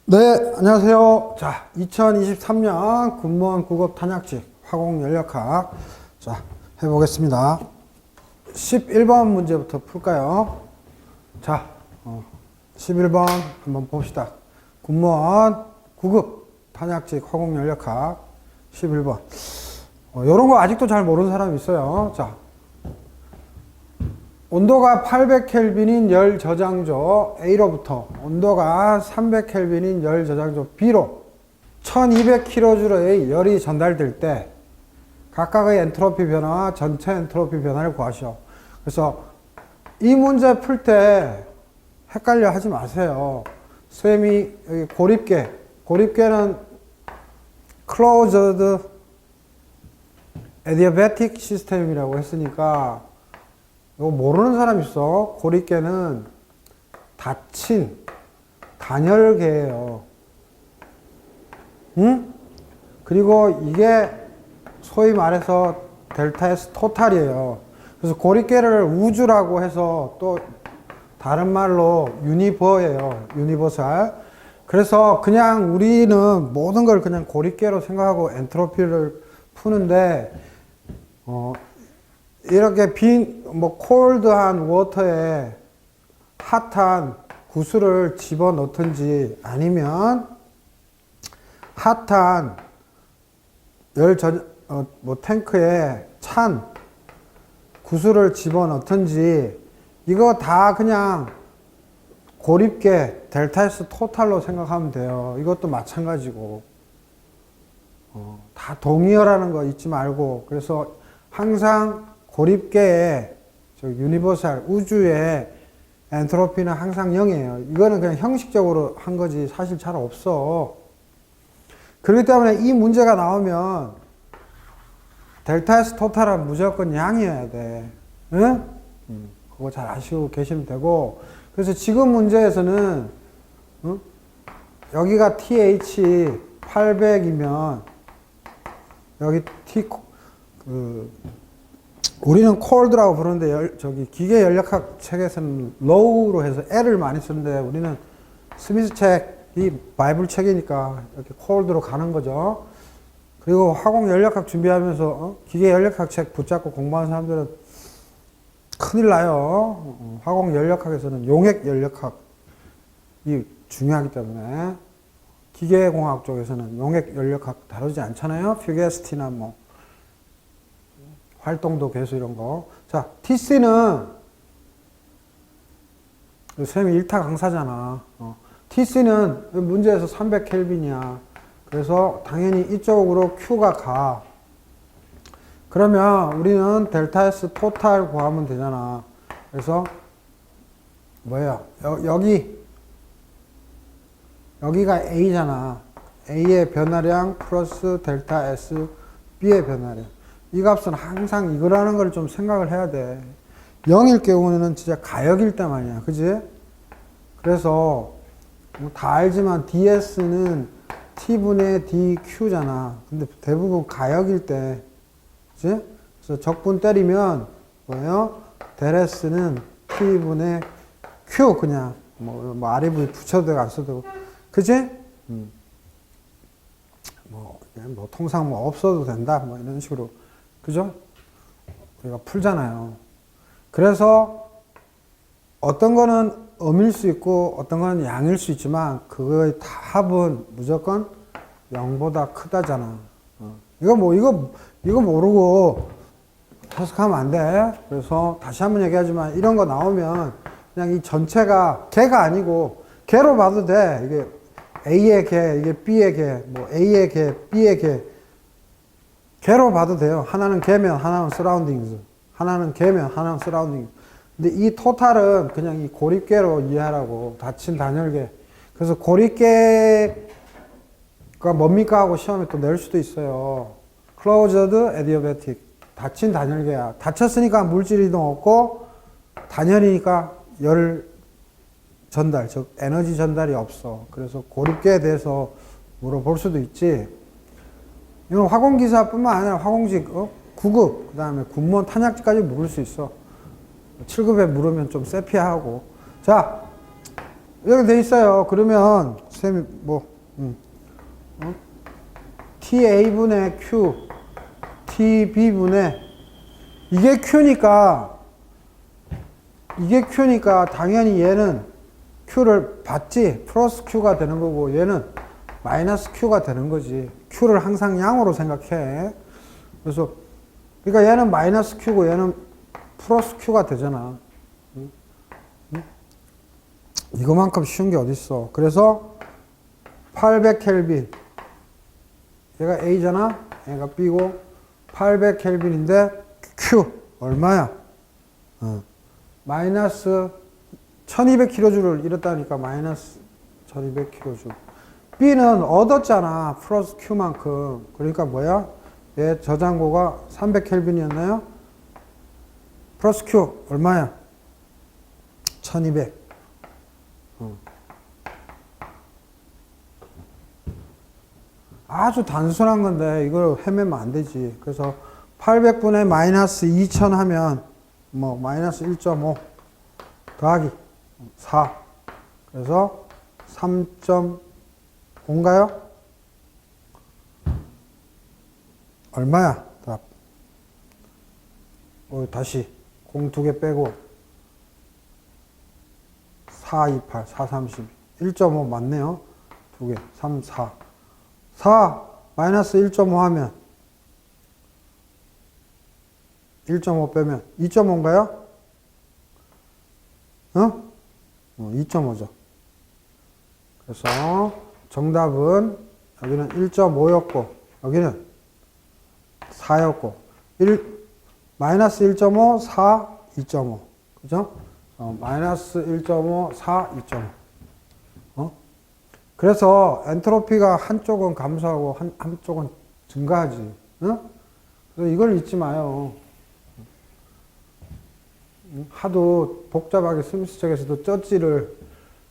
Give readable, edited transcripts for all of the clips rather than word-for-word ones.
네, 안녕하세요. 자, 2023년 군무원 9급 탄약직 화공연력학. 자, 해보겠습니다. 11번 문제부터 풀까요? 자, 11번 한번 봅시다. 군무원 9급 탄약직 화공연력학 11번. 요런 거 아직도 잘 모르는 사람이 있어요. 자, 온도가 800켈빈인 열 저장조 A로부터 온도가 300켈빈인 열 저장조 B로 1200kJ의 열이 전달될 때 각각의 엔트로피 변화와 전체 엔트로피 변화를 구하시오. 그래서 이 문제 풀 때 헷갈려 하지 마세요. 쌤이 여기 고립계는 closed adiabatic 시스템이라고 했으니까 이거 모르는 사람 있어. 고립계는 닫힌 단열계예요. 응? 그리고 이게 소위 말해서 델타 S 토탈이에요. 그래서 고립계를 우주라고 해서 또 다른 말로 유니버예요. 유니버설. 그래서 그냥 우리는 모든 걸 그냥 고립계로 생각하고 엔트로피를 푸는데 이렇게 콜드한 워터에 핫한 구슬을 집어 넣든지 아니면 핫한 탱크에 찬 구슬을 집어 넣든지 이거 다 그냥 고립계 델타 S 토탈로 생각하면 돼요. 이것도 마찬가지고 다 동의어라는 거 잊지 말고. 그래서 항상 고립계의 유니버설 우주의 엔트로피는 항상 0이에요. 이거는 그냥 형식적으로 한 거지 사실 잘 없어. 그렇기 때문에 이 문제가 나오면 델타 S 토탈은 무조건 양이어야 돼. 응? 그거 잘 아시고 계시면 되고. 그래서 지금 문제에서는 여기가 TH 800이면 여기 우리는 콜드라고 부르는데 기계 연력학 책에서는 low로 해서 L을 많이 쓰는데 우리는 스미스 책이 바이블 책이니까 이렇게 콜드로 가는 거죠. 그리고 화공 연력학 준비하면서 기계 연력학 책 붙잡고 공부하는 사람들은 큰일 나요. 화공 연력학에서는 용액 연력학이 중요하기 때문에 기계공학 쪽에서는 용액 연력학 다루지 않잖아요. 퓨게스티나 활동도 개수 이런 거. 자, TC는 쌤이 1타 강사잖아. TC는 문제에서 300켈빈이야. 그래서 당연히 이쪽으로 Q가 가. 그러면 우리는 델타 S 토탈 구하면 되잖아. 그래서 뭐야? 여기가 A잖아. A의 변화량 플러스 델타 S B의 변화량. 이 값은 항상 이거라는 걸 좀 생각을 해야 돼. 0일 경우는 진짜 가역일 때 말이야. 그지? 그래서 다 알지만 DS는 T분의 DQ잖아. 근데 대부분 가역일 때. 그지? 그래서 적분 때리면 뭐예요? 델 S는 T분의 Q 그냥 REV 붙여도 되고 안 써도 되고. 그지? 통상 없어도 된다. 이런 식으로. 그죠? 우리가 풀잖아요. 그래서 어떤 거는 음일 수 있고 어떤 거는 양일 수 있지만 그거의 합은 무조건 0보다 크다잖아. 이거 모르고 해석하면 안 돼. 그래서 다시 한번 얘기하지만 이런 거 나오면 그냥 이 전체가 개가 아니고 개로 봐도 돼. 이게 A의 개, 이게 B의 개, A의 개, B의 개. 개로 봐도 돼요. 하나는 개면 하나는 서라운딩스. 하나는 개면 하나는 서라운딩스. 근데 이 토탈은 그냥 이 고립계로 이해하라고. 닫힌 단열계. 그래서 고립계가 뭡니까 하고 시험에 또 낼 수도 있어요. closed adiabatic. 닫힌 단열계야. 닫혔으니까 물질 이동 없고 단열이니까 열 전달, 즉 에너지 전달이 없어. 그래서 고립계에 대해서 물어볼 수도 있지. 이건 화공기사뿐만 아니라 화공직 9급, 그 다음에 군무원 탄약직까지 물을 수 있어. 7급에 물으면 좀 세피하고. 자, 이렇게 돼 있어요. 그러면 쌤이 TA분의 Q, TB분의 이게 Q니까 당연히 얘는 Q를 받지 플러스 Q가 되는 거고 얘는 마이너스 Q가 되는 거지. Q를 항상 양으로 생각해. 그래서 그러니까 얘는 마이너스 Q고 얘는 플러스 Q가 되잖아. 이거만큼 쉬운 게 어딨어. 그래서 800켈빈 얘가 A잖아. 얘가 B고 800켈빈인데 Q 얼마야? 마이너스 1200kJ를 잃었다니까 마이너스 1200kJ. B는 얻었잖아. 플러스 Q만큼. 그러니까 뭐야? 얘 저장고가 300켈빈이었나요? 플러스 Q 얼마야? 1200. 아주 단순한 건데 이걸 헤매면 안 되지. 그래서 800분의 마이너스 2000 하면 마이너스 1.5 더하기 4. 그래서 3.5인가요? 얼마야? 답. 다시 0 2개 빼고 4, 28, 4, 32. 1.5 맞네요. 2개, 3, 4. 4 마이너스 1.5 하면 1.5 빼면 2.5인가요? 2.5죠. 그래서 정답은 여기는 1.5였고 여기는 4였고 마이너스 1.5, 4, 2.5 그죠? 마이너스 1.5, 4, 2.5 그래서 엔트로피가 한쪽은 감소하고 한쪽은 증가하지. 그래서 이걸 잊지 마요. 하도 복잡하게 스미스 책에서도 쩌지를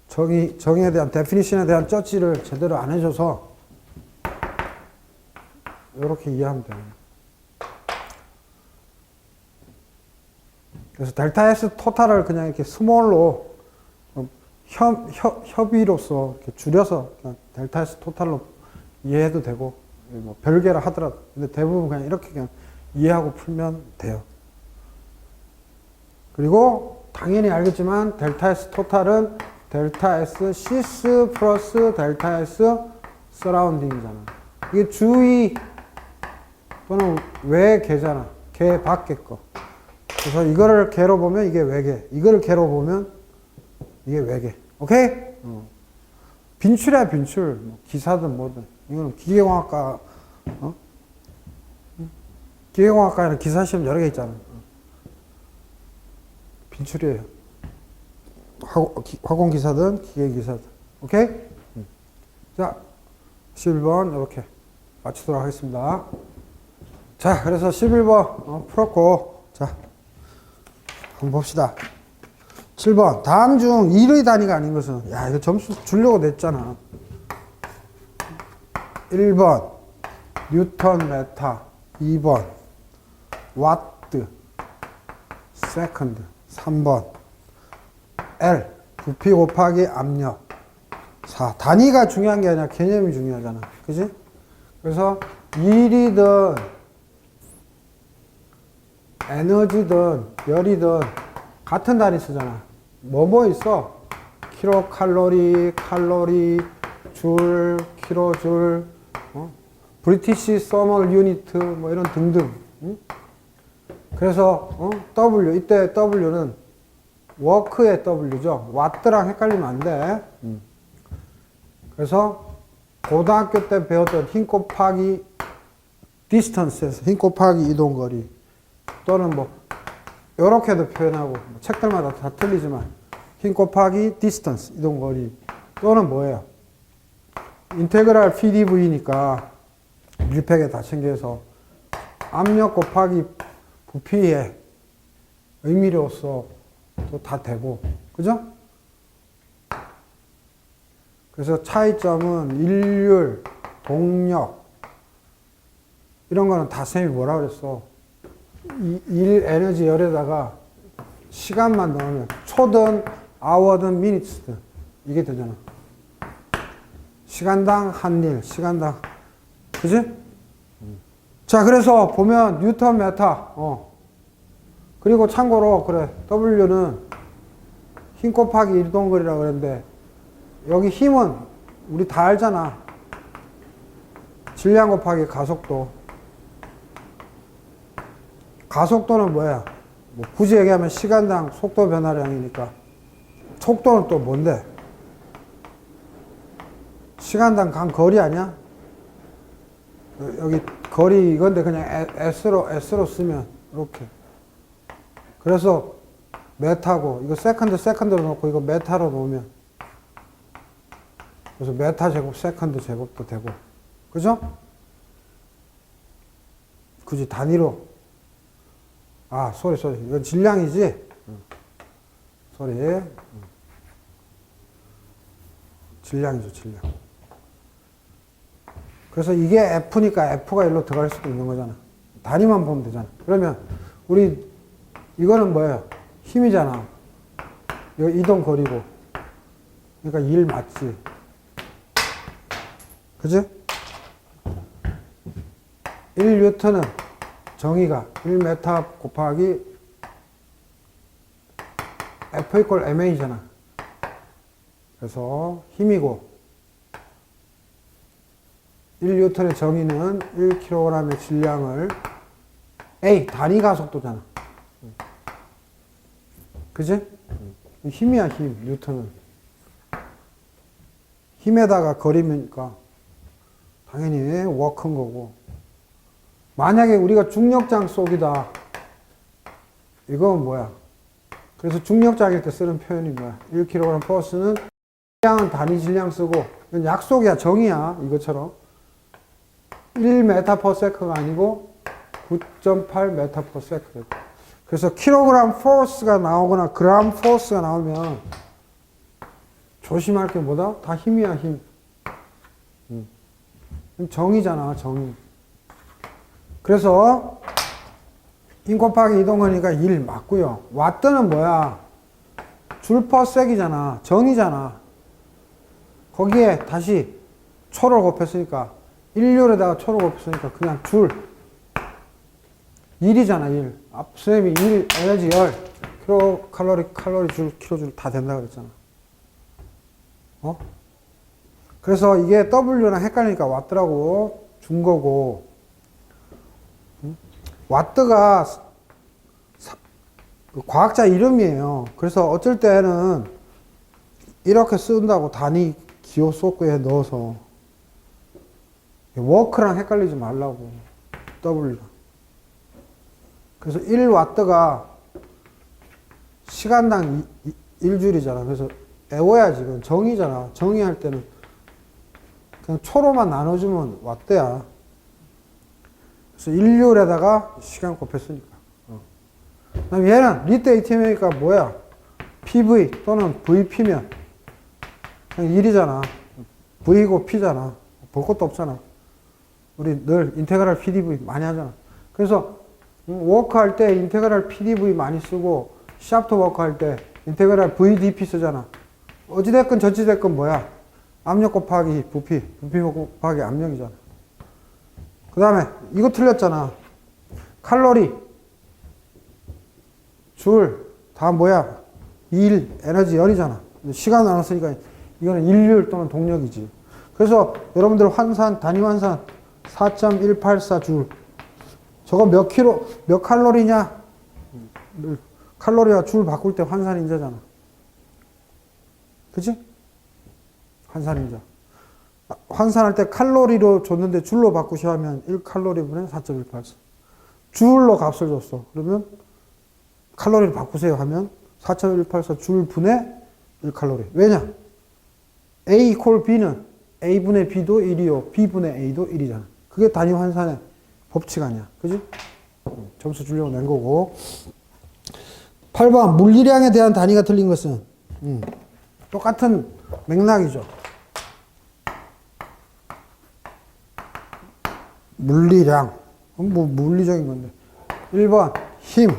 정의에 대한 데피니션에 대한 쩌지를 제대로 안 해줘서 이렇게 이해하면 돼요. 그래서 델타 S 토탈을 그냥 이렇게 스몰로 협의로서 이렇게 줄여서 그냥 델타 S 토탈로 이해해도 되고 별개를 하더라도 근데 대부분 그냥 이렇게 그냥 이해하고 풀면 돼요. 그리고 당연히 알겠지만 델타 S 토탈은 델타 S 시스 플러스 델타 S 서라운딩이잖아. 이게 주위 또는 외 개잖아. 개 밖에 거. 그래서 이거를 개로 보면 이게 외계. 이거를 개로 보면 이게 외계. 오케이? 빈출이야, 빈출. 기사든 뭐든. 이거는 기계공학과, 기계공학과에는 기사 시험 여러 개 있잖아. 빈출이에요. 화공기사든 기계기사든. 오케이? 자, 11번 이렇게 마치도록 하겠습니다. 자, 그래서 11번 풀었고, 자, 한번 봅시다. 7번. 다음 중 1의 단위가 아닌 것은, 야, 이거 점수 주려고 냈잖아. 1번, 뉴턴 메타. 2번, 와트. 세컨드. 3번, L. 부피 곱하기 압력. 4. 단위가 중요한 게 아니라 개념이 중요하잖아. 그지? 그래서 1이든, 에너지든, 열이든, 같은 단위 쓰잖아. 뭐 있어? 킬로칼로리, 칼로리, 줄, 킬로줄, 브리티시 서멀 유니트, 뭐 이런 등등. 그래서, W, 이때 W는 워크의 W죠. 와트랑 헷갈리면 안 돼. 그래서 고등학교 때 배웠던 힘 곱하기 디스턴스에서 힘 곱하기 이동거리 또는 뭐 요렇게도 표현하고 책들마다 다 틀리지만 힘 곱하기 디스턴스 이동거리 또는 뭐예요? 인테그랄 PdV니까 밀폐에 다 챙겨서 압력 곱하기 부피의 의미로서 또 다 되고 그죠? 그래서 차이점은 일률, 동력 이런 거는 다 쌤이 뭐라 그랬어? 일 에너지 열에다가 시간만 넣으면 초든 아워든 미니츠든 이게 되잖아. 시간당 한 일, 시간당. 그지? 자, 그래서 보면 뉴턴 메타. 그리고 참고로 그래. W는 힘 곱하기 이동거리라고 그랬는데 여기 힘은 우리 다 알잖아. 질량 곱하기 가속도. 가속도는 뭐야? 뭐 굳이 얘기하면 시간당 속도 변화량이니까. 속도는 또 뭔데? 시간당 간 거리 아니야? 여기 거리 이건데 그냥 S로 쓰면 이렇게. 그래서 메타고 이거 세컨드로 놓고 이거 메타로 놓으면 그래서 메타 제곱 세컨드 제곱도 되고. 그죠? 굳이 단위로. 아, 소리. 이건 질량이지? 소리. 질량이죠, 질량. 그래서 이게 F니까 F가 일로 들어갈 수도 있는 거잖아. 단위만 보면 되잖아. 그러면 우리 이거는 뭐예요? 힘이잖아. 이거 이동 거리고. 그러니까 1 맞지. 그지? 1N은 정의가 1m 곱하기 F 이퀄 MA잖아. 그래서 힘이고 1N의 정의는 1kg의 질량을 A 단위 가속도잖아. 그지? 힘이야, 힘. 뉴턴은 힘에다가 거리니까 당연히 워크인 거고. 만약에 우리가 중력장 속이다. 이건 뭐야? 그래서 중력장일 때 쓰는 표현이 뭐야? 1kg 포스는 질량은 단위 질량 쓰고 이건 약속이야, 정의야. 이것처럼 1m/s가 아니고 9.8m/s. 그래서 킬로그램 포스가 나오거나 그램 포스가 나오면 조심할 게 뭐다? 다 힘이야, 힘. 정의잖아, 정의. 그래서 힘 곱하기 이동거리니까 1 맞고요. 와트는 뭐야? 줄 퍼 섹이잖아. 정의잖아. 거기에 다시 초를 곱했으니까 1률에다가 초를 곱했으니까 그냥 줄 1이잖아. 1. 앞선생님이 1 에너지 열 칼로리 줄 킬로줄 다 된다 그랬잖아. 그래서 이게 W랑 헷갈리니까 와트라고 준 거고. 와트가 과학자 이름이에요. 그래서 어쩔 때는 이렇게 쓴다고 단위 기호 속에 넣어서 워크랑 헷갈리지 말라고. W랑. 그래서 1와트가 시간당 1줄이잖아. 그래서 외워야지. 이건 정의잖아. 정의할 때는 그냥 초로만 나눠주면 와트야. 그래서 1률에다가 시간 곱했으니까. 그 다음에 얘는 리트 ATM이니까 뭐야? PV 또는 VP면 그냥 1이잖아. V고 P잖아. 볼 것도 없잖아. 우리 늘 인테그랄 PDV 많이 하잖아. 그래서 워크 할 때 인테그랄 PDV 많이 쓰고 샤프트 워크 할 때 인테그랄 VDP 쓰잖아. 어찌됐건 저찌됐건 뭐야? 압력 곱하기 부피 곱하기 압력이잖아. 그 다음에 이거 틀렸잖아. 칼로리, 줄, 다 뭐야? 1, 에너지 열이잖아. 시간 나눴으니까 이거는 인률 또는 동력이지. 그래서 여러분들 환산, 단위 환산 4.184줄. 저거 몇 칼로리냐? 칼로리와 줄 바꿀 때 환산 인자잖아. 그치? 환산 인자. 환산할 때 칼로리로 줬는데 줄로 바꾸셔 하면 1칼로리분의 4.184. 줄로 값을 줬어. 그러면 칼로리를 바꾸세요 하면 4.184 줄분의 1칼로리. 왜냐? A 이퀄 B는 A분의 B도 1이요. B분의 A도 1이잖아. 그게 단위 환산의 법칙 아니야. 그지? 점수 주려고 낸 거고. 8번 물리량에 대한 단위가 틀린 것은 똑같은 맥락이죠. 물리량. 뭐 물리적인 건데. 1번 힘.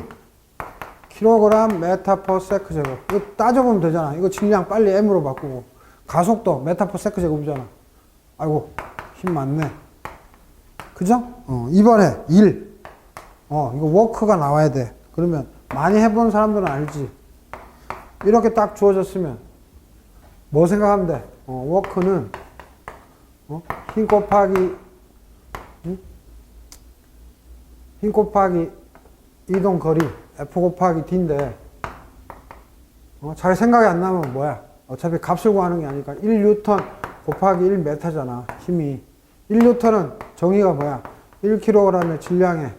킬로그램 메타 퍼 세크 제곱. 이거 따져보면 되잖아. 이거 질량 빨리 M으로 바꾸고. 가속도 메타 퍼 세컨드 제곱이잖아. 아이고 힘 많네. 그죠? 2번에 1. 이거 워크가 나와야 돼. 그러면 많이 해본 사람들은 알지. 이렇게 딱 주어졌으면 뭐 생각하면 돼? 워크는 힘 곱하기 힘 곱하기 이동 거리 F 곱하기 D인데 잘 생각이 안 나면 뭐야? 어차피 값을 구하는 게 아니니까 1뉴턴 곱하기 1m잖아. 힘이 1뉴턴은 정의가 뭐야? 1kg의 질량에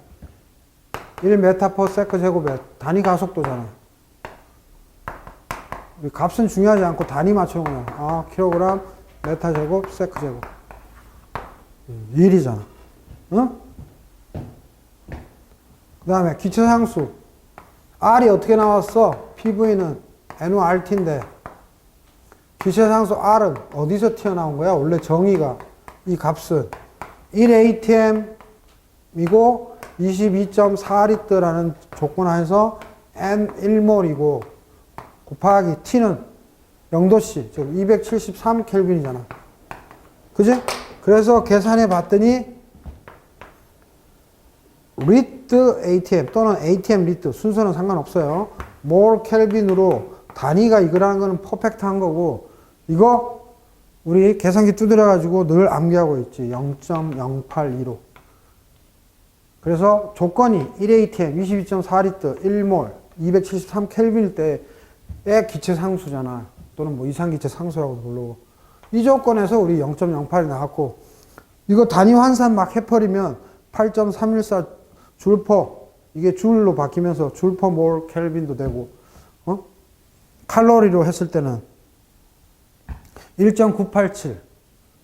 1m per second 제곱에 단위 가속도잖아. 값은 중요하지 않고 단위 맞추는 거야. 킬로그램 메타 제곱 세크 제곱 1이잖아. 응? 그 다음에 기체상수 R이 어떻게 나왔어? PV는 NORT인데 기체상수 R은 어디서 튀어나온 거야? 원래 정의가 이 값은 1atm이고 22.4리터라는 조건 하에서 N 1몰이고 곱하기 T는 0도씨, 즉 273켈빈이잖아. 그지? 그래서 계산해 봤더니 리트 ATM 또는 ATM 리트 순서는 상관없어요. 몰 켈빈으로 단위가 이거라는 거는 퍼펙트한 거고 이거 우리 계산기 두드려 가지고 늘 암기하고 있지. 0.082로. 그래서 조건이 1atm 22.4리터 1몰 273켈빈일 때의 기체 상수잖아. 또는 뭐 이상 기체 상수라고도 부르고. 이 조건에서 우리 0.08이 나왔고 이거 단위 환산 막 해버리면 8.314 줄퍼 이게 줄로 바뀌면서 줄퍼 몰 켈빈도 되고 칼로리로 했을 때는 1.987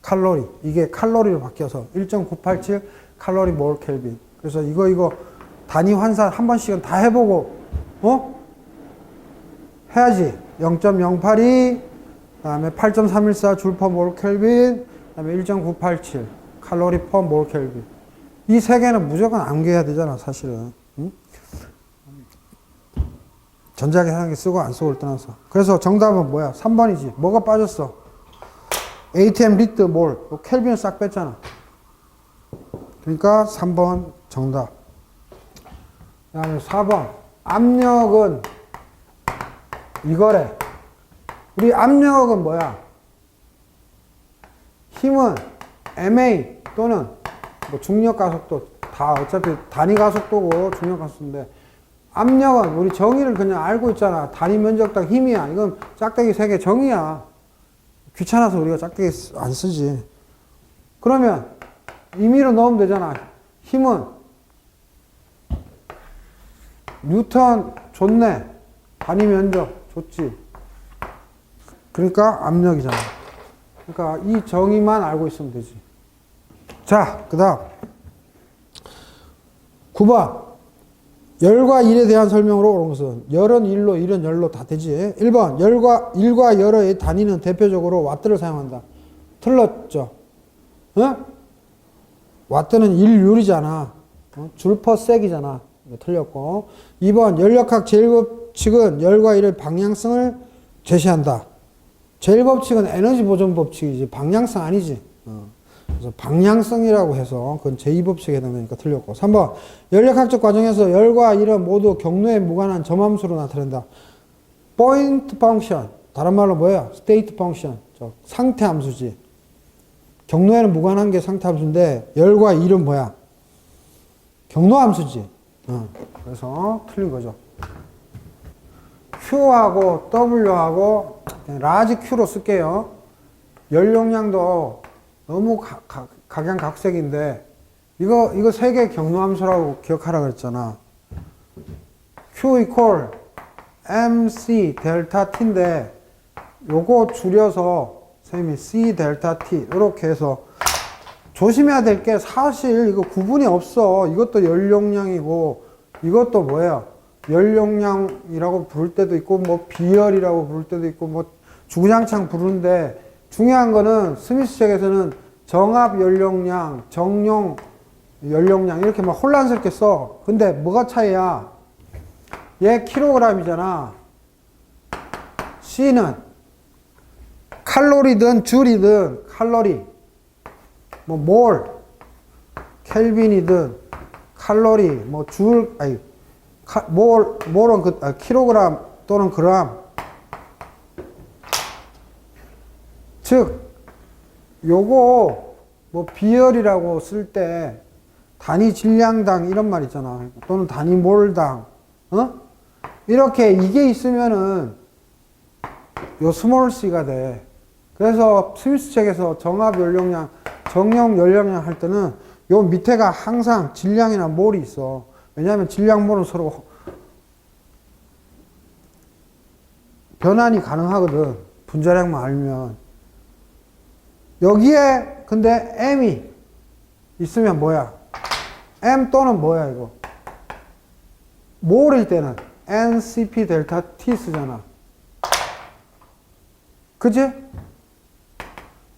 칼로리 이게 칼로리로 바뀌어서 1.987 칼로리 몰 켈빈. 그래서 이거 단위 환산 한 번씩은 다 해보고 해야지. 0.082 그다음에 8.314 줄 퍼 몰 켈빈 그다음에 1.987 칼로리 퍼 몰 켈빈. 이 세 개는 무조건 암기해야 되잖아 사실은. 응? 전자계산기 쓰고 안 쓰고를 떠나서. 그래서 정답은 뭐야? 3번이지. 뭐가 빠졌어? ATM 리트 몰 켈빈을 싹 뺐잖아. 그러니까 3번 정답. 그 다음에 4번 압력은 이거래. 우리 압력은 뭐야? 힘은 MA 또는 뭐 중력 가속도 다 어차피 단위 가속도고 중력 가속도인데 압력은 우리 정의를 그냥 알고 있잖아. 단위 면적당 힘이야. 이건 짝대기 3개 정의야. 귀찮아서 우리가 짝대기 안 쓰지. 그러면 임의로 넣으면 되잖아. 힘은 뉴턴 좋네. 단위 면적 좋지. 그러니까 압력이잖아. 그러니까 이 정의만 알고 있으면 되지. 자, 그 다음 9번 열과 일에 대한 설명으로 온 것은 열은 일로 일은 열로 다 되지. 1번 일과 열의 단위는 대표적으로 와트를 사용한다. 틀렸죠. 와트는 1율이잖아. 줄 퍼 섹이잖아. 틀렸고. 2번 연력학 제1법칙은 열과 일의 방향성을 제시한다. 제1법칙은 에너지 보존 법칙이지 방향성 아니지. 그래서 방향성이라고 해서 그건 제2법칙에 해당되니까 틀렸고. 3번 연력학적 과정에서 열과 일은 모두 경로에 무관한 점함수로 나타낸다. 포인트 펑션 다른 말로 뭐야? 스테이트 펑션 상태 함수지. 경로에는 무관한 게 상태 함수인데 열과 일은 뭐야? 경로 함수지. 그래서 틀린 거죠. Q하고 W하고 라지 Q로 쓸게요. 열용량도 너무 각양각색인데 이거 세 개 경로함수라고 기억하라 그랬잖아. Q equal MC 델타 T인데 요거 줄여서 쌤이 C 델타 T 이렇게 해서 조심해야 될 게 사실 이거 구분이 없어. 이것도 열용량이고 이것도 뭐야? 열용량이라고 부를 때도 있고 뭐 비열이라고 부를 때도 있고 뭐 주구장창 부르는데 중요한 거는 스미스 책에서는 정합 연령량, 정용 연령량 이렇게 막 혼란스럽게 써. 근데 뭐가 차이야? 얘 킬로그램이잖아. C는 칼로리든 줄이든 칼로리, 뭐 몰, 켈빈이든 칼로리, 뭐 줄, 아니 몰은 킬로그램 또는 그램. 즉 요거 뭐 비열이라고 쓸 때 단위 질량당 이런 말 있잖아. 또는 단위 몰당, 이렇게 이게 있으면은 요 스몰 c가 돼. 그래서 스미스 책에서 정합 연령량, 정형 연령량 할 때는 요 밑에가 항상 질량이나 몰이 있어. 왜냐하면 질량, 몰은 서로 변환이 가능하거든. 분자량만 알면. 여기에 근데 M이 있으면 뭐야? M 또는 뭐야 이거? 몰일 때는 NCP 델타 T 쓰잖아. 그치?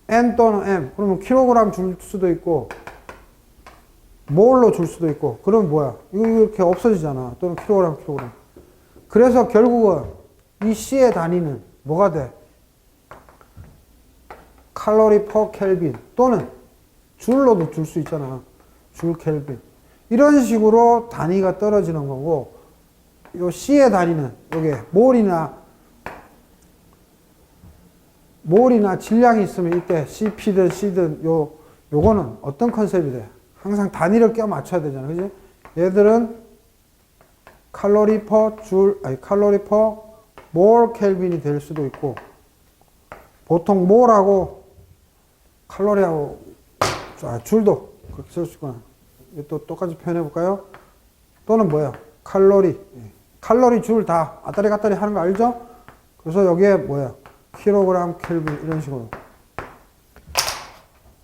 N 또는 M. 그러면 킬로그램 줄 수도 있고 몰로 줄 수도 있고. 그러면 뭐야? 이거 이렇게 없어지잖아. 또는 킬로그램. 그래서 결국은 이 C의 단위는 뭐가 돼? 칼로리 퍼 켈빈 또는 줄로도 줄 수 있잖아. 줄 켈빈. 이런 식으로 단위가 떨어지는 거고, 요 C의 단위는 요게 몰이나 질량이 있으면 이때 CP든 C든 요거는 어떤 컨셉이 돼? 항상 단위를 껴 맞춰야 되잖아. 그지? 얘들은 칼로리 퍼 몰 켈빈이 될 수도 있고, 보통 몰하고 칼로리하고 줄도 그렇게 쓸 수 있구나. 또 똑같이 표현해 볼까요? 또는 뭐야? 칼로리 줄 다 왔다리 갔다리 하는 거 알죠? 그래서 여기에 뭐야? 킬로그램, 켈빈 이런 식으로.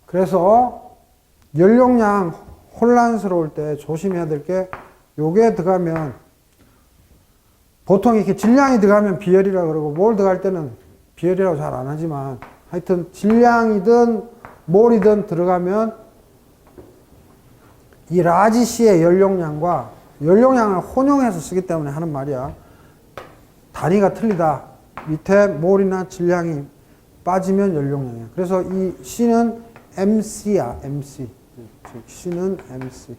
그래서 연령량 혼란스러울 때 조심해야 될 게 요게 들어가면 보통 이렇게 질량이 들어가면 비열이라 그러고 몰 들어갈 때는 비열이라고 잘 안 하지만 하여튼 질량이든 몰이든 들어가면 이 라지 C의 연령량과 연령량을 혼용해서 쓰기 때문에 하는 말이야. 단위가 틀리다. 밑에 몰이나 질량이 빠지면 연령량이야. 그래서 이 C는 MC야. MC. C는 MC.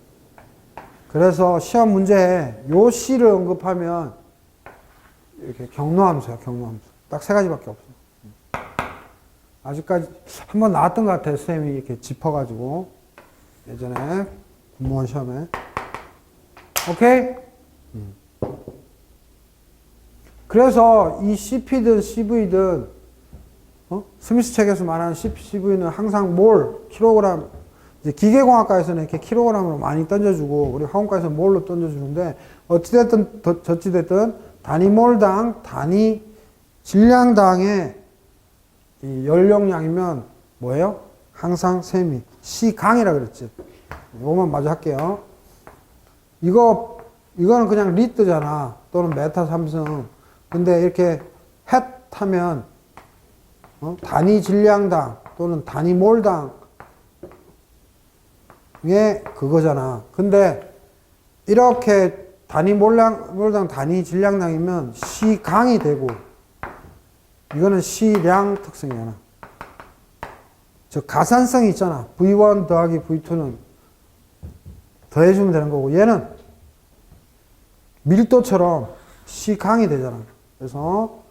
그래서 시험 문제에 요 C를 언급하면 이렇게 경로함수야. 경로함수. 딱 세 가지밖에 없어. 아직까지 한번 나왔던 것 같아요. 선생님이 이렇게 짚어가지고 예전에 공무원 시험에. 오케이? 그래서 이 CP든 CV든 스미스 책에서 말하는 CP, CV는 항상 몰, 킬로그램, 이제 기계공학과에서는 이렇게 킬로그램으로 많이 던져주고 우리 화공과에서는 몰로 던져주는데 어찌됐든 저찌됐든 단위 몰당, 단위 질량당의 이 연령량이면 뭐예요? 항상 세미. C강이라 그랬지. 이거만 마저 할게요. 이거는 그냥 리트잖아. 또는 메타 삼성. 근데 이렇게 헷 하면 단위 질량당 또는 단위 몰당의 그거잖아. 근데 이렇게 단위 몰당, 단위 질량당이면 C강이 되고 이거는 C량 특성이잖아. 즉 가산성이 있잖아. V1 더하기 V2는 더해주면 되는 거고 얘는 밀도처럼 C강이 되잖아. 그래서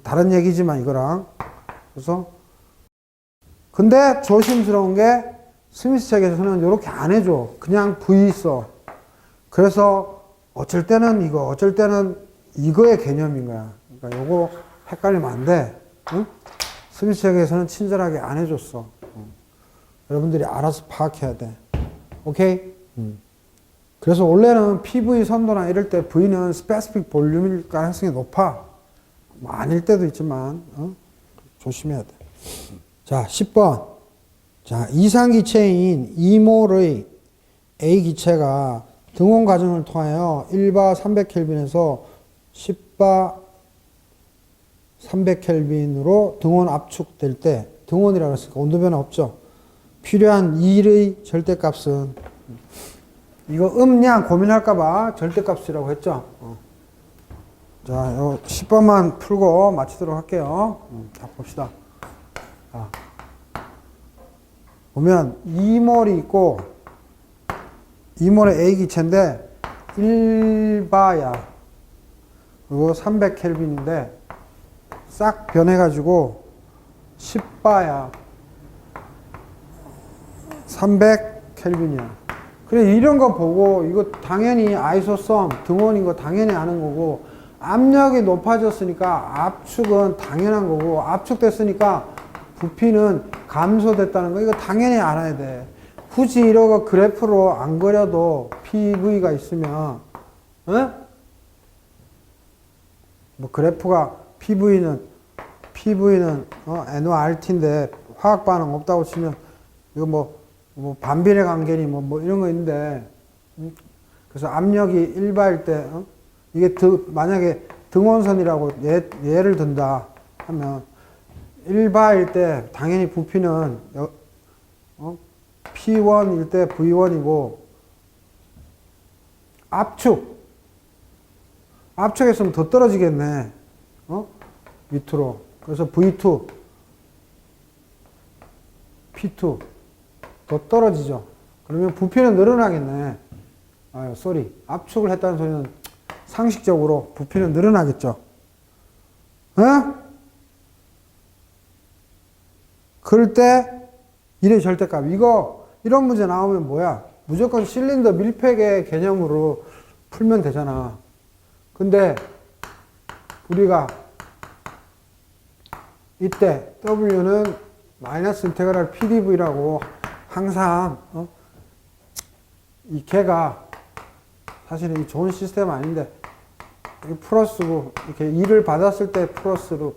다른 얘기지만 이거랑 그래서 근데 조심스러운 게 스미스 책에서는 이렇게 안 해줘. 그냥 V 써. 그래서 어쩔 때는 이거 어쩔 때는 이거의 개념인 거야. 그러니까 요거 헷갈리면 안 돼. 응? 스미스 책에서는 친절하게 안 해줬어. 여러분들이 알아서 파악해야 돼. 오케이? 그래서 원래는 PV 선도나 이럴 때 V는 스페시픽 볼륨일 가능성이 높아. 뭐 아닐 때도 있지만 조심해야 돼. 자, 10번. 자, 이상기체인 2몰의 A 기체가 등온 과정을 통하여 1바 300켈빈에서 10바 300켈빈으로 등온 압축될 때 등온이라고 했으니까 온도 변화 없죠. 필요한 1의 절대값은 이거 음량 고민할까봐 절대값이라고 했죠. 자, 요 10번만 풀고 마치도록 할게요. 자, 봅시다. 자, 보면 2몰이 있고 2몰의 A 기체인데 1바야. 그리고 300켈빈인데 싹 변해가지고 10바야. 300켈빈이야. 그래, 이런 거 보고 이거 당연히 아이소섬 등원인 거 당연히 아는 거고, 압력이 높아졌으니까 압축은 당연한 거고, 압축됐으니까 부피는 감소됐다는 거 이거 당연히 알아야 돼. 굳이 이러고 그래프로 안 그려도 PV가 있으면, 어? 뭐 그래프가 PV는 NORT인데 화학 반응 없다고 치면 이거 뭐 반비례 관계니 뭐 이런 거 있는데, 그래서 압력이 1바일 때 이게 만약에 등원선이라고 예를 든다 하면 1바일 때 당연히 부피는 P1일 때 V1이고, 압축했으면 더 떨어지겠네. 밑으로. 그래서 V2, P2 더 떨어지죠. 그러면 부피는 늘어나겠네. 아유, 쏘리. 압축을 했다는 소리는 상식적으로 부피는 늘어나겠죠. 어? 그럴 때 일의 절대값. 이런 문제 나오면 뭐야? 무조건 실린더 밀폐의 개념으로 풀면 되잖아. 근데 우리가 이때 W는 마이너스 인테그랄 PdV라고 항상 이 개가 사실은 이 좋은 시스템 아닌데 이 플러스고 이렇게 2를 받았을 때 플러스로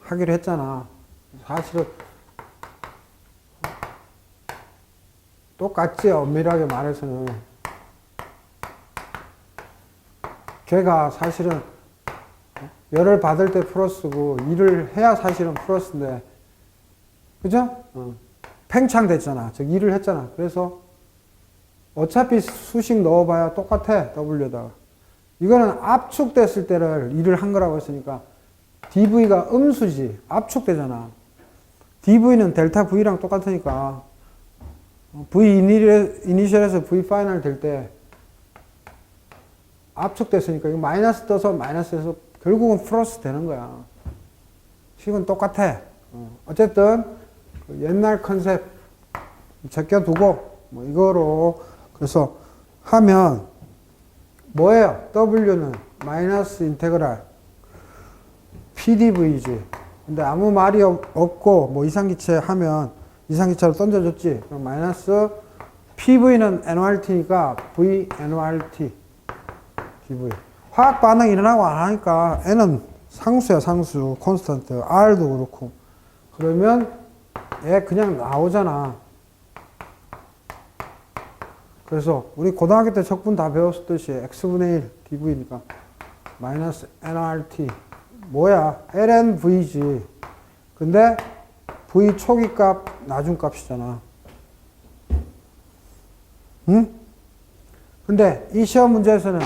하기로 했잖아. 사실은 똑같지, 엄밀하게 말해서는. 걔가 사실은 열을 받을 때 플러스고 2를 해야 사실은 플러스인데, 그죠? 팽창됐잖아. 즉 2를 했잖아. 그래서 어차피 수식 넣어봐야 똑같아, W에다가. 이거는 압축됐을 때를 2를 한 거라고 했으니까 dV가 음수지. 압축되잖아. dV는 델타 V랑 똑같으니까 V 이니셜에서 V 파이널 될 때 압축됐으니까 이거 마이너스 떠서 마이너스에서 결국은 플러스 되는 거야. 식은 똑같아. 어쨌든 그 옛날 컨셉 제껴두고 뭐 이거로 그래서 하면 뭐예요? W는 마이너스 인테그랄 PdV지. 근데 아무 말이 없고 뭐 이상기체 하면 이상기체로 던져줬지. 그럼 마이너스 PV는 NORT니까 V NORT PV. 화학 반응이 일어나고 안 하니까 N은 상수야, 상수. 콘스턴트. R도 그렇고. 그러면 얘 그냥 나오잖아. 그래서 우리 고등학교 때 적분 다 배웠듯이 X분의 1 dV니까 마이너스 NRT 뭐야? LNV지. 근데 V 초기값 나중값이잖아. 응? 근데 이 시험 문제에서는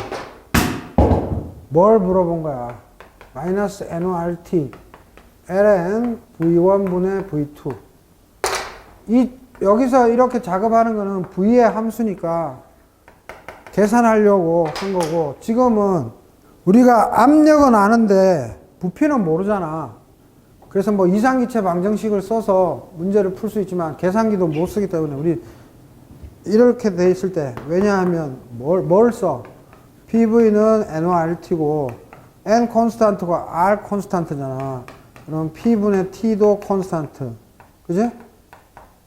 뭘 물어본 거야? 마이너스 NORT ln V1분의 V2. 여기서 이렇게 작업하는 거는 V의 함수니까 계산하려고 한 거고, 지금은 우리가 압력은 아는데 부피는 모르잖아. 그래서 뭐 이상기체 방정식을 써서 문제를 풀 수 있지만 계산기도 못 쓰기 때문에 우리 이렇게 돼 있을 때, 왜냐하면 뭘 써? PV는 NORT고 N 콘스탄트가 R 콘스탄트잖아. 그럼 P분의 T도 콘스탄트. 그지?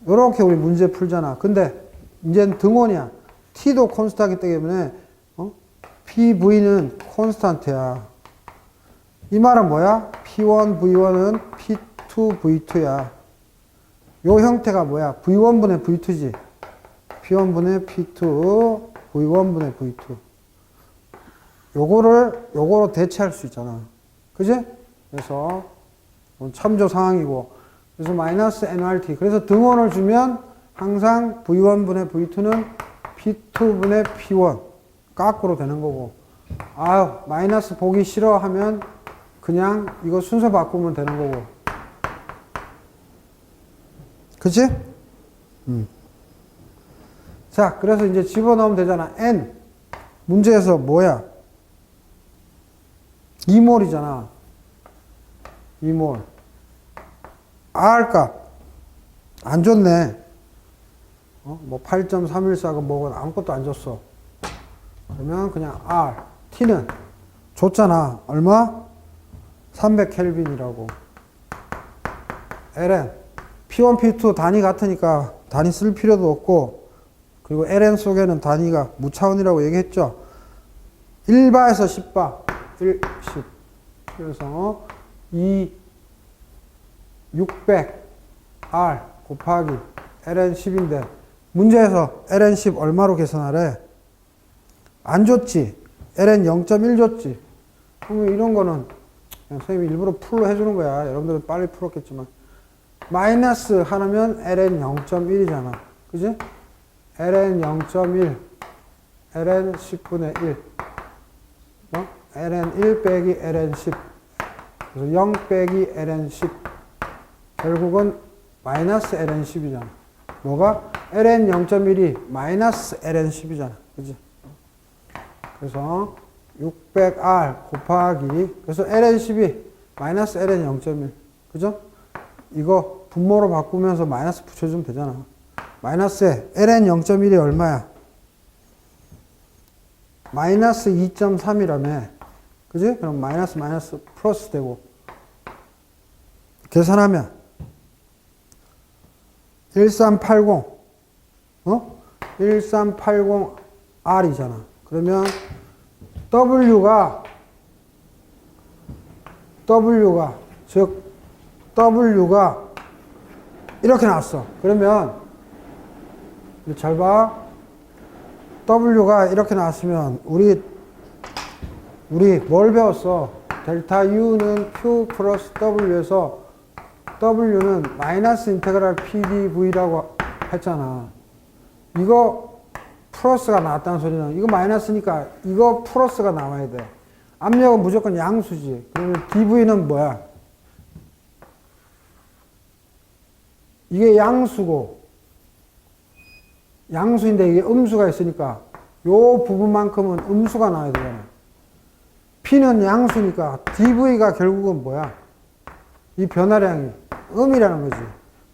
요렇게 우리 문제 풀잖아. 근데 이제는 등원이야. T도 콘스탄트이기 때문에 PV는 콘스탄트야. 이 말은 뭐야? P1 V1은 P2 V2야. 요 형태가 뭐야? V1분의 V2지. P1분의 P2 V1분의 V2. 요거로 대체할 수 있잖아. 그지? 그래서 참조 상황이고, 그래서 마이너스 NRT. 그래서 등원을 주면 항상 V1분의 V2는 P2분의 P1 깎으로 되는 거고, 아유, 마이너스 보기 싫어 하면 그냥 이거 순서 바꾸면 되는 거고. 그치? 자, 그래서 이제 집어넣으면 되잖아. N. 문제에서 뭐야? 2몰이잖아. 2몰. R 값. 안 줬네. 뭐 8.314가 뭐고 아무것도 안 줬어. 그러면 그냥 R. T는 줬잖아. 얼마? 300켈빈이라고. LN. P1, P2 단위 같으니까 단위 쓸 필요도 없고, 그리고 LN 속에는 단위가 무차원이라고 얘기했죠. 1바에서 10바. 1, 10. 그래서 600 R 곱하기 LN 10인데, 문제에서 LN 10 얼마로 계산하래? 안 줬지. LN 0.1 줬지. 그러면 이런 거는 그냥 선생님이 일부러 풀로 해주는 거야. 여러분들은 빨리 풀었겠지만. 마이너스 하나면 LN 0.1이잖아. 그지? LN 0.1. LN 10분의 1. LN 1 빼기 LN 10. 그래서 0 빼기 LN 10. 결국은 마이너스 LN 10이잖아. 뭐가? LN 0.1이 마이너스 LN 10이잖아. 그지? 그래서 600R 곱하기, 그래서 LN 10이 마이너스 LN 0.1. 그죠? 이거 분모로 바꾸면서 마이너스 붙여주면 되잖아. 마이너스에 LN 0.1이 얼마야? 마이너스 2.3이라며. 그지? 그럼 마이너스 플러스 되고. 계산하면 1380 1380R이잖아. 그러면 W가 이렇게 나왔어. 그러면 잘 봐. W가 이렇게 나왔으면 우리 뭘 배웠어? 델타 U는 Q 플러스 W에서 W는 마이너스 인테그랄 PdV라고 했잖아. 이거 플러스가 나왔다는 소리는 이거 마이너스니까 이거 플러스가 나와야 돼. 압력은 무조건 양수지. 그러면 dV는 뭐야? 이게 양수고, 양수인데 이게 음수가 있으니까 요 부분만큼은 음수가 나와야 되잖아. P는 양수니까 dV가 결국은 뭐야? 이 변화량이 음이라는 거지.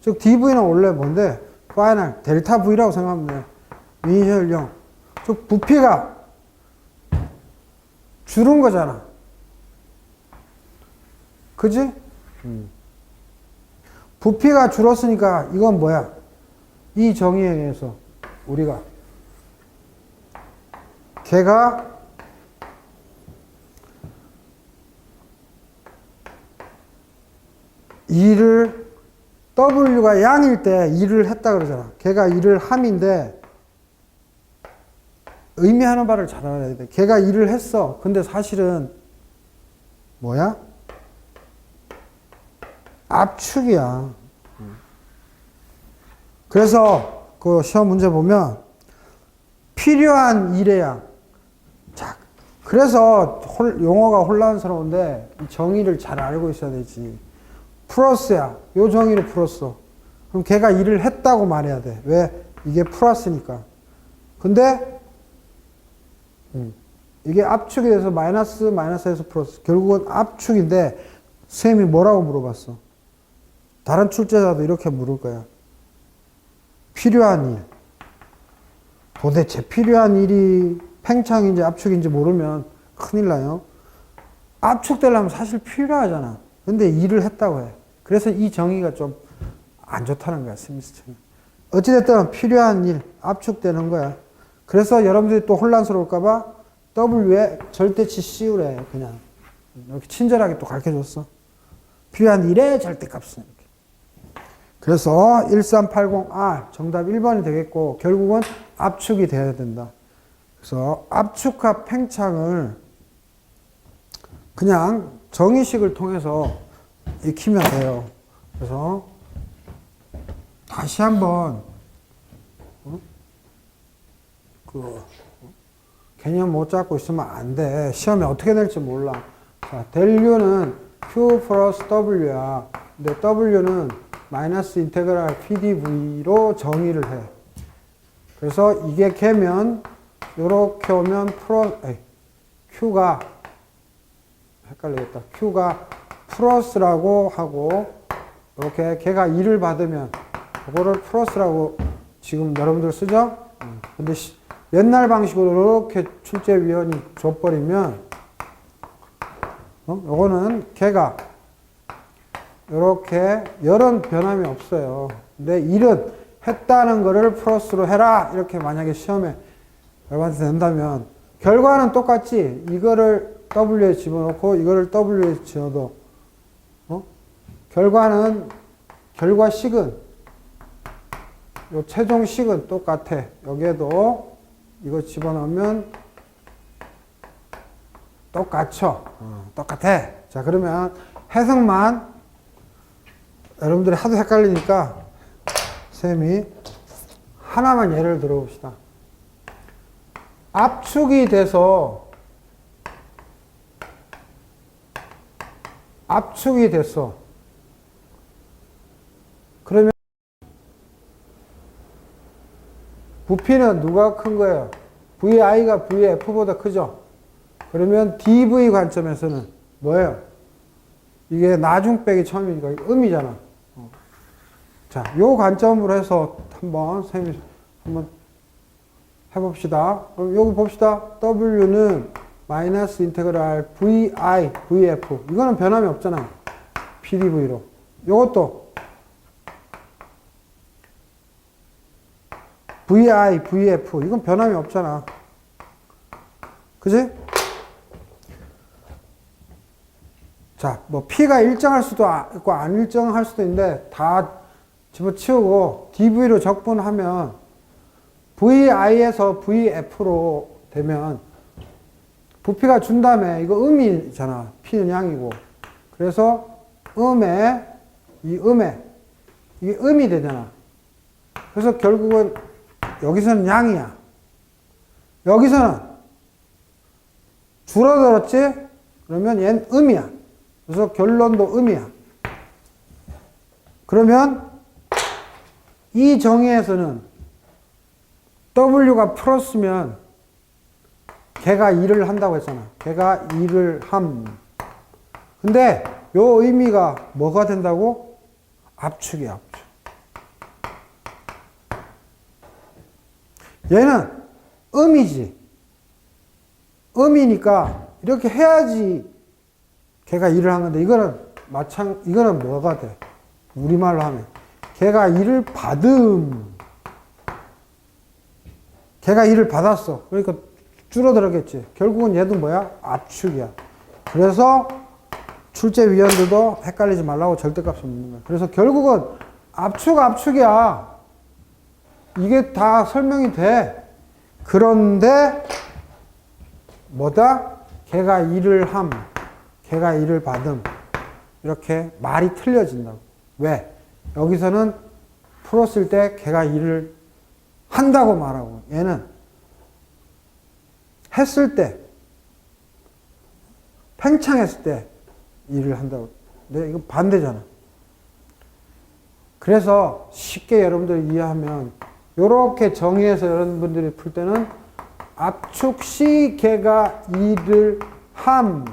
즉 dV는 원래 뭔데? 파이널 델타 V라고 생각하면 돼. 이니셜 0. 즉 부피가 줄은 거잖아. 그지? 부피가 줄었으니까 이건 뭐야? 이 정의에 의해서 우리가 걔가 일을 W가 양일 때 일을 했다 그러잖아. 걔가 일을 함인데 의미하는 바를 잘 알아야 돼. 걔가 일을 했어. 근데 사실은 뭐야? 압축이야. 그래서 그 시험 문제 보면 필요한 일의 양. 자, 그래서 용어가 혼란스러운데 이 정의를 잘 알고 있어야 되지. 플러스야. 요 정의로 풀었어. 그럼 걔가 일을 했다고 말해야 돼. 왜? 이게 플러스니까. 근데 이게 압축이 돼서 마이너스에서 플러스. 결국은 압축인데 선생님이 뭐라고 물어봤어? 다른 출제자도 이렇게 물을 거야. 필요한 일. 도대체 필요한 일이 팽창인지 압축인지 모르면 큰일 나요. 압축되려면 사실 필요하잖아. 근데 일을 했다고 해. 그래서 이 정의가 좀 안 좋다는 거야, 스미스처럼. 어찌됐든 필요한 일, 압축되는 거야. 그래서 여러분들이 또 혼란스러울까봐 W에 절대치 씌우래, 그냥. 이렇게 친절하게 또 가르쳐 줬어. 필요한 일의 절대값은. 이렇게. 그래서 1380R, 정답 1번이 되겠고, 결국은 압축이 돼야 된다. 그래서 압축합 팽창을 그냥 정의식을 통해서 익히면 돼요. 그래서 다시 한번 개념 못 잡고 있으면 안 돼. 시험에 어떻게 될지 몰라. 자, 델 U는 Q 플러스 W야. 근데 W는 마이너스 인테그랄 PdV로 정의를 해. 그래서 이게 개면 요렇게 오면 Q가 헷갈리겠다. Q가 플러스라고 하고 이렇게 걔가 2를 받으면 그거를 플러스라고 지금 여러분들 쓰죠? 근데 옛날 방식으로 이렇게 출제위원이 줘버리면 요거는 걔가 이렇게 열은 변함이 없어요. 근데 1은 했다는 거를 플러스로 해라 이렇게 만약에 시험에 여러분한테 된다면 결과는 똑같지. 이거를 W에 집어넣고 이거를 W에 집어넣어도 결과식은 요 최종식은 똑같아. 여기에도 이거 집어넣으면 똑같죠. 똑같아. 자, 그러면 해석만 여러분들이 하도 헷갈리니까 쌤이 하나만 예를 들어봅시다. 압축이 됐어. 그러면 부피는 누가 큰 거예요? VI가 VF보다 크죠? 그러면 DV 관점에서는 뭐예요? 이게 나중 빼기 처음이니까 음이잖아. 자, 요 관점으로 해서 선생님이 한번 해봅시다. 그럼 여기 봅시다. W는 마이너스 인테그랄 VI, VF. 이거는 변함이 없잖아요. PdV로. 요것도 VI, VF. 이건 변함이 없잖아. 그지? 자, 뭐 P가 일정할 수도 있고 안 일정할 수도 있는데 다 집어치우고 dV로 적분하면 VI에서 VF로 되면 부피가 준 다음에 이거 음이잖아. P는 양이고. 그래서 이게 음이 되잖아. 그래서 결국은 여기서는 양이야. 여기서는 줄어들었지? 그러면 얘는 음이야. 그래서 결론도 음이야. 그러면 이 정의에서는 W가 플러스면 걔가 2를 한다고 했잖아. 걔가 2를 함. 근데 요 의미가 뭐가 된다고? 압축이야, 압축. 얘는 음이지. 음이니까 이렇게 해야지 걔가 2를 한 건데 이거는 뭐가 돼? 우리말로 하면 걔가 2를 받음. 걔가 2를 받았어. 그러니까 줄어들었겠지. 결국은 얘도 뭐야? 압축이야. 그래서 출제위원들도 헷갈리지 말라고 절대값을 묻는 거야. 그래서 결국은 압축이야. 이게 다 설명이 돼. 그런데 뭐다? 걔가 2를 함. 걔가 2를 받음. 이렇게 말이 틀려진다고. 왜? 여기서는 풀었을 때 걔가 2를 한다고 말하고 얘는 했을 때 팽창했을 때 일을 한다고. 근데 이거 반대잖아. 그래서 쉽게 여러분들이 이해하면 이렇게 정의해서 여러분들이 풀 때는 압축 시 걔가 일을 함.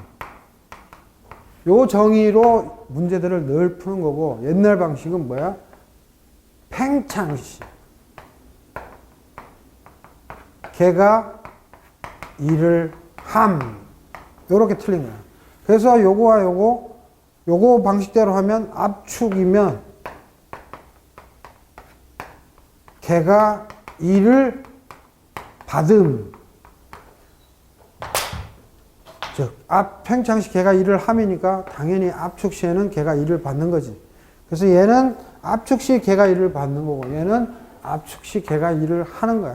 요 정의로 문제들을 늘 푸는 거고 옛날 방식은 뭐야? 팽창 시 걔가 일을 함. 요렇게 틀린 거야. 그래서 요거와 요거 방식대로 하면 압축이면 걔가 일을 받음. 즉, 팽창시 걔가 일을 함이니까 당연히 압축시에는 걔가 일을 받는 거지. 그래서 얘는 압축시 걔가 일을 받는 거고 얘는 압축시 걔가 일을 하는 거야.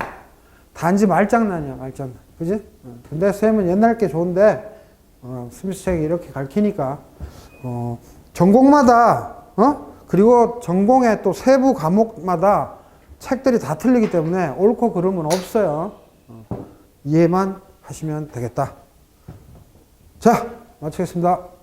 단지 말장난이야, 말장난. 그지? 근데 쌤은 옛날 게 좋은데, 스미스 책이 이렇게 가르치니까, 전공마다, 그리고 전공의 또 세부 과목마다 책들이 다 틀리기 때문에 옳고 그름은 없어요. 이해만 하시면 되겠다. 자, 마치겠습니다.